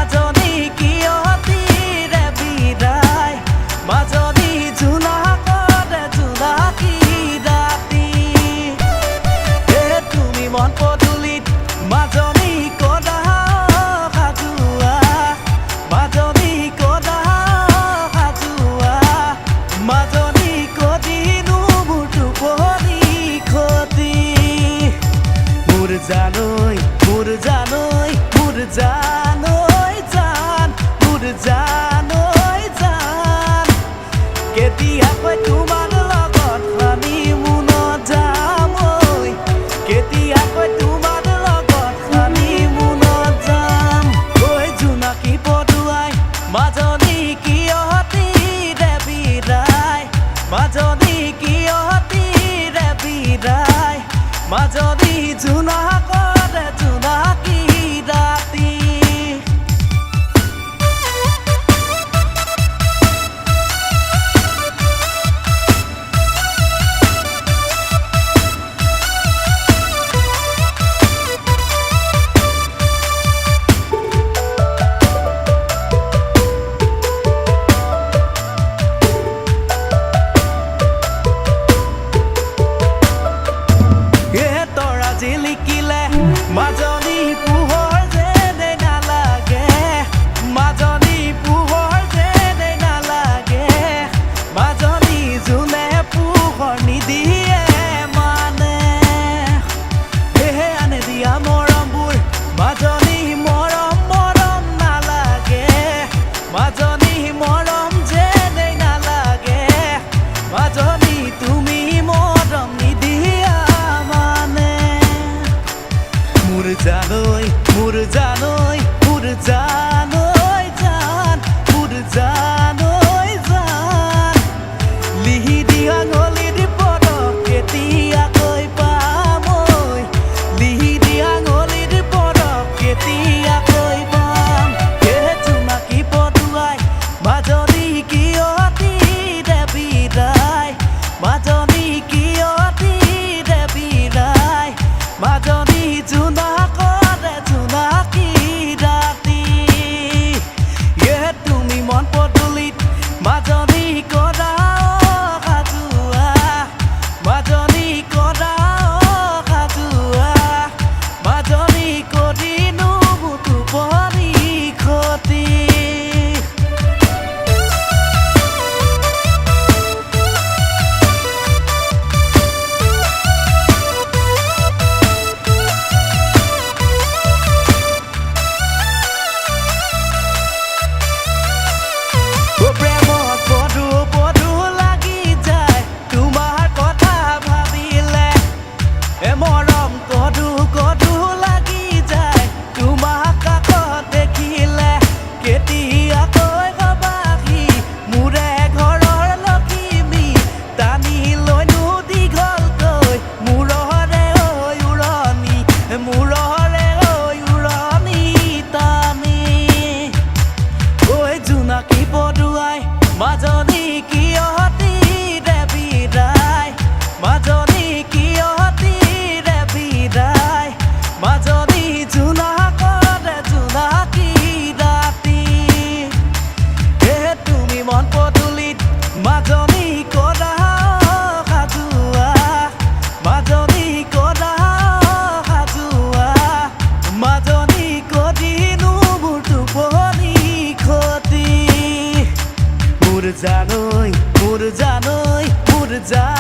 মাজনী কিয়তিৰে বিদায় মাজনী জোনাকৰে জোনাকী ৰাতি তুমি মন পদূলিত মাজনী কদা সাজোৱা মাজনী কদা সাজোৱা মাজনী কদিনো মোৰ টোপনি ক্ষতি মোৰ জানৈ মোৰ জানৈ মোৰ জানৈ জান মোৰ জানৈ জান কেতিয়াকৈ তোমাৰ লগত হানিমুনত যাম ঐ কেতিয়াকৈ তোমাৰ লগত হানিমুনত যাম ঐ জোনাকী পদুৱাই মাজনী কিয়তিৰে বিদায় মাজনী কিয়তিৰে বিদায় মাজনী জোনাকৰে জোনাকী ৰাতি জিলিকিলে মাজনী পোহৰ যেনে নালাগে মাজনী পোহৰ যেনে নালাগে মাজনী জোনে পোহৰ নিদিয়ে মানে আনে দিয়া মৰমবোৰ মাজনী মৰম মৰম নালাগে মাজনী মৰম যেনে নালাগে মাজনী তুমি মৰম নিদিয়া মোৰ জানৈ মোৰ জানৈ মোৰ জানৈ জান মোৰ জানৈ জান লিহি দিয়া আঙুলিৰ পৰশ কেতিয়াকৈ পাম ঐ লিহি দিয়া আঙুলিৰ পৰশ কেতিয়াকৈ পাম জোনাকী পদুৱাই মাজনী কিয়তিৰে বিদায় মাজনী কিয়তিৰে বিদায় মাজনী জোনাকৰে জোনাকী ৰাতি তুমি মন পদূলিত মাজনী কদা সাজোৱা মাজনী কদা সাজোৱা মাজনী কদিনো মোৰ টোপনি ক্ষতি প্ৰেমত পদু পদু লাগি যায় তোমাৰ কথা ভাবিলে মৰম কদু কদু লাগি যায় তোমাক কাষত দেখিলে কেতিয়াকৈ হবাহি মোৰে ঘৰৰ লখিমী টানি লৈনো দীঘলকৈ মূৰৰে ঐ উৰণি মূৰৰে ঐ উৰণি টানি ঐ জোনাকী পদুৱাই মাজনী কিয়তিৰে বিদায় মাজনী কিয়তিৰে বিদায় মাজনী জোনাকৰে জোনাকী ৰাতি তুমি মন পদূলিত মাজনী কদা সাজোৱা মাজনী কদা সাজোৱা মাজনী কদিনো মোৰ টোপনি ক্ষতি মোৰ জানৈ মোৰ জানৈ মোৰ জানৈ